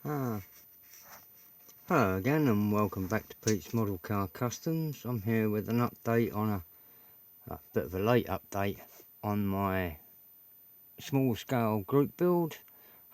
Hello again and welcome back to Pete's Model Car Customs. I'm here with an update on a bit of a late update on my small scale group build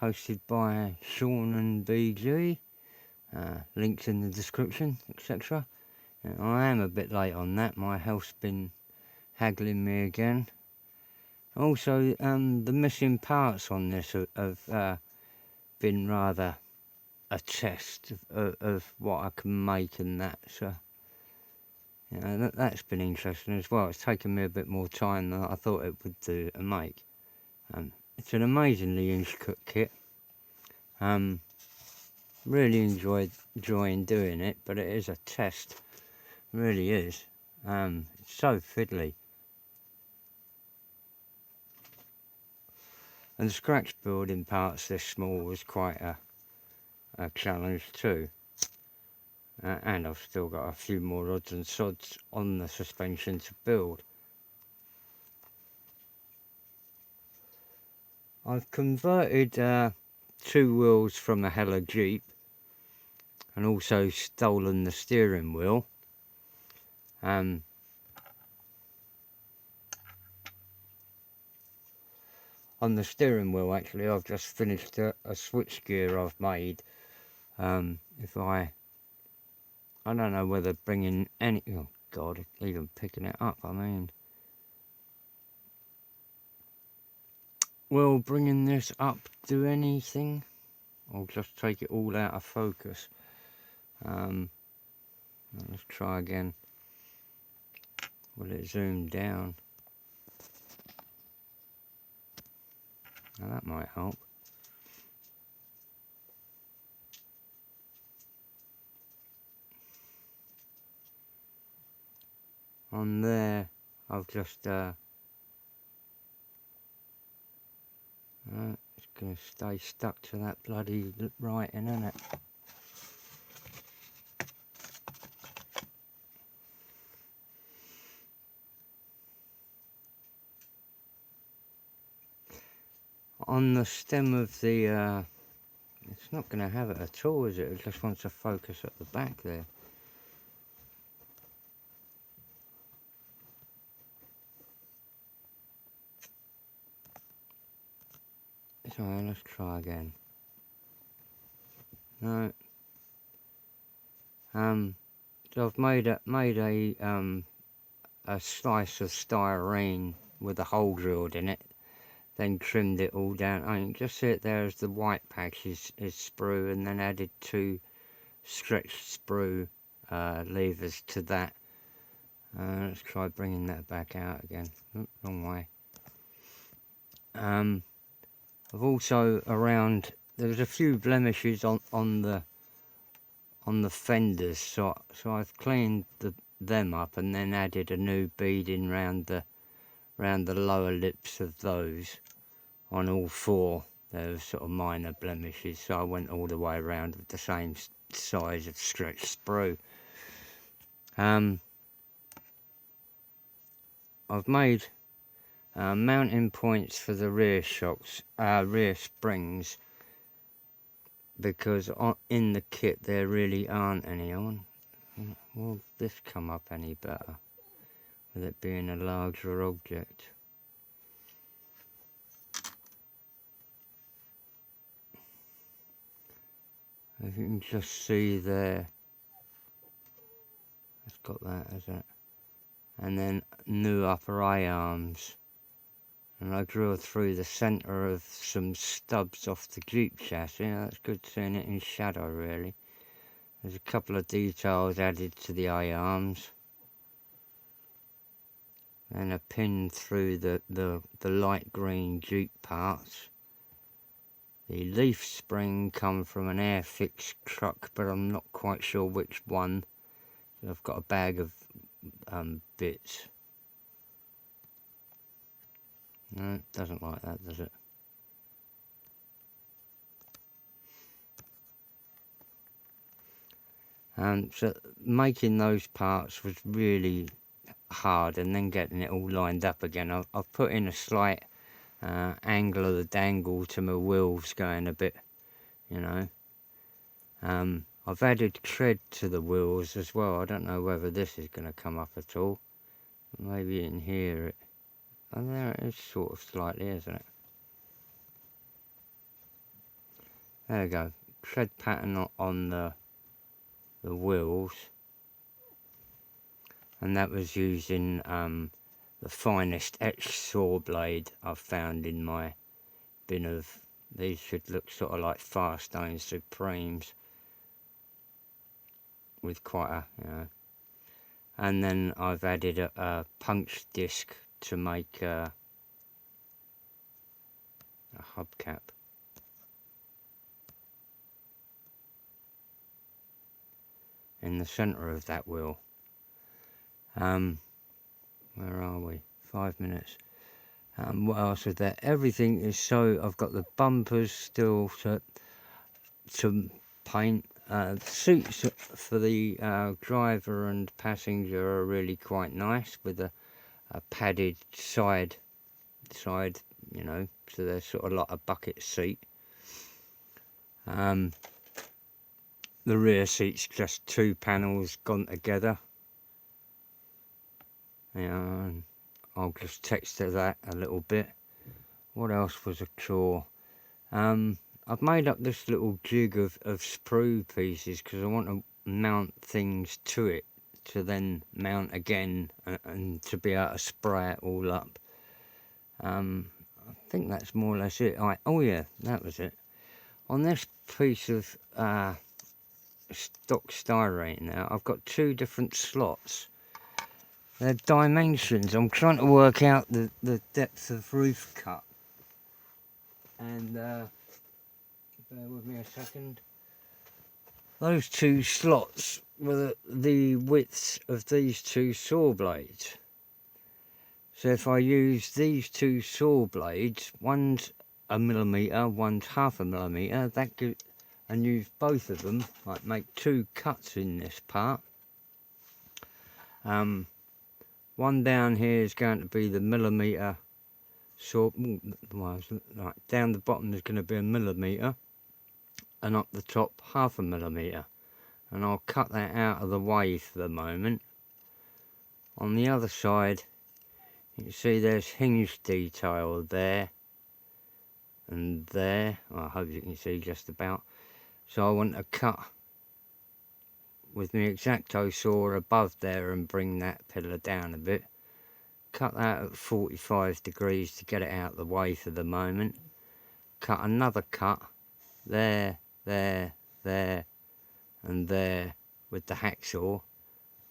hosted by Shawn and BG. Links in the description, etc. I am a bit late on that. My health's been haggling me again. Also, the missing parts on this have been rather a test of what I can make and that, so that's been interesting as well. It's taken me a bit more time than I thought it would do to make. It's an amazingly intricate kit. Really enjoying doing it, but it is a test. It really is. It's so fiddly. And the scratch building parts this small was quite a challenge too. And I've still got a few more odds and sods on the suspension to build. I've converted 2 wheels from a Hella Jeep and also stolen the steering wheel. On the steering wheel, actually, I've just finished a switch gear I've made. If I don't know whether bringing any, oh god, even picking it up, I mean, will bringing this up do anything? I'll just take it all out of focus. Let's try again. Will it zoom down? Now that might help. On there, I've just it's going to stay stuck to that bloody writing, isn't it? On the stem of the it's not going to have it at all, is it? It just wants to focus at the back there. So let's try again. No. So I've made a slice of styrene with a hole drilled in it, then trimmed it all down. I can just see it there as the white patch is sprue, and then added 2 stretched sprue levers to that. Let's try bringing that back out again. Oops, wrong way. I've also there's a few blemishes on the fenders, so I've cleaned them up and then added a new beading round the lower lips of those on all 4. There were sort of minor blemishes, so I went all the way around with the same size of stretched sprue. I've made mounting points for the rear shocks, rear springs, because in the kit there really aren't any on. Will this come up any better with it being a larger object? If you can just see there, it's got that, hasn't it? And then new upper A-arms. And I drilled through the centre of some stubs off the Jeep chassis. That's good seeing it in shadow, really. There's a couple of details added to the A-arms. And a pin through the light green Jeep parts. The leaf spring come from an Airfix truck, but I'm not quite sure which one. So I've got a bag of bits. No, it doesn't like that, does it? So making those parts was really hard, and then getting it all lined up again. I've put in a slight angle of the dangle to my wheels going a bit, you know. I've added tread to the wheels as well. I don't know whether this is going to come up at all. Maybe you can hear it. And there it is, sort of slightly, isn't it? There we go. Tread pattern on the wheels. And that was using the finest etched saw blade I've found in my bin of. These should look sort of like Firestone Supremes with quite a, you know. And then I've added a punch disc to make a hubcap. In the centre of that wheel. Where are we? 5 minutes. What else is there? Everything is so. I've got the bumpers still to paint. The seats for the driver and passenger are really quite nice with a padded side, you know, so they're sort of like a bucket seat. The rear seat's just 2 panels gone together. Yeah, I'll just texture that a little bit. What else was a chore? I've made up this little jig of sprue pieces because I want to mount things to it to then mount again and to be able to spray it all up. I think that's more or less it. Oh yeah, that was it. On this piece of stock styrene now, I've got 2 different slots. They're dimensions. I'm trying to work out the depth of roof cut. And bear with me a second. Those 2 slots were the widths of these 2 saw blades. So if I use these 2 saw blades, one's 1 millimetre, one's 1/2 millimetre, that gives, and use both of them, like make 2 cuts in this part. One down here is going to be the millimetre saw, like down the bottom is going to be 1 millimetre, and up the top 1/2 millimetre. And I'll cut that out of the way for the moment. On the other side, you can see there's hinge detail there and there. Well, I hope you can see just about. So I want to cut with my X-Acto saw above there and bring that pillar down a bit. Cut that at 45 degrees to get it out of the way for the moment. Cut another cut there, there, there and there with the hacksaw.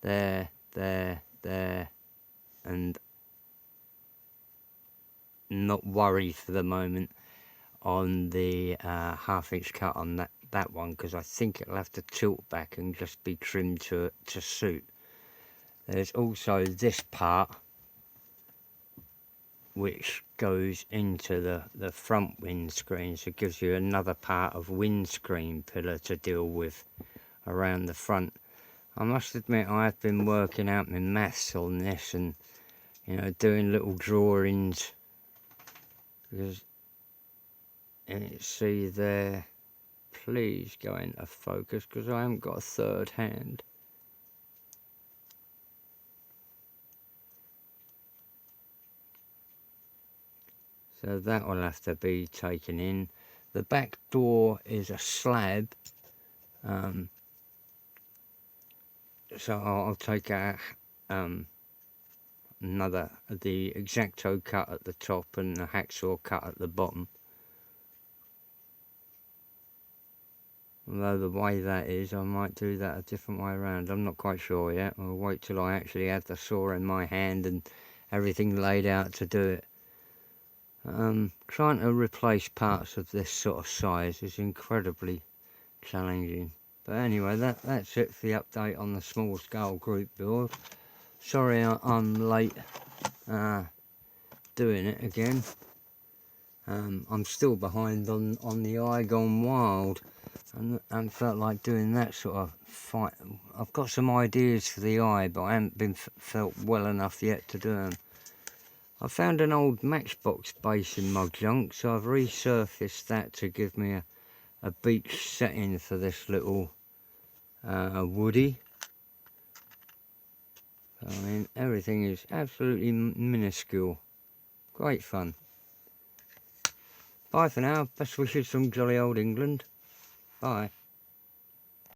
There, there, there, and not worry for the moment on the 1/2 inch cut on that one, because I think it'll have to tilt back and just be trimmed to suit. There's also this part which goes into the front windscreen, so it gives you another part of windscreen pillar to deal with around the front. I must admit I've been working out my maths on this and, you know, doing little drawings, because, and see there, please go into focus because I haven't got a third hand. So that will have to be taken in. The back door is a slab, so I'll take out the X-Acto cut at the top and the hacksaw cut at the bottom. Although the way that is, I might do that a different way around. I'm not quite sure yet. I'll wait till I actually have the saw in my hand and everything laid out to do it. Trying to replace parts of this sort of size is incredibly challenging. But anyway, that's it for the update on the small scale group build. Sorry I'm late doing it again. I'm still behind on the Eye Gone Wild, and felt like doing that sort of fight. I've got some ideas for the Eye, but I haven't felt well enough yet to do them. I found an old Matchbox base in my junk, so I've resurfaced that to give me a beach setting for this little woodie. I mean, everything is absolutely minuscule. Great fun. Bye for now. Best wishes from jolly old England. Bye.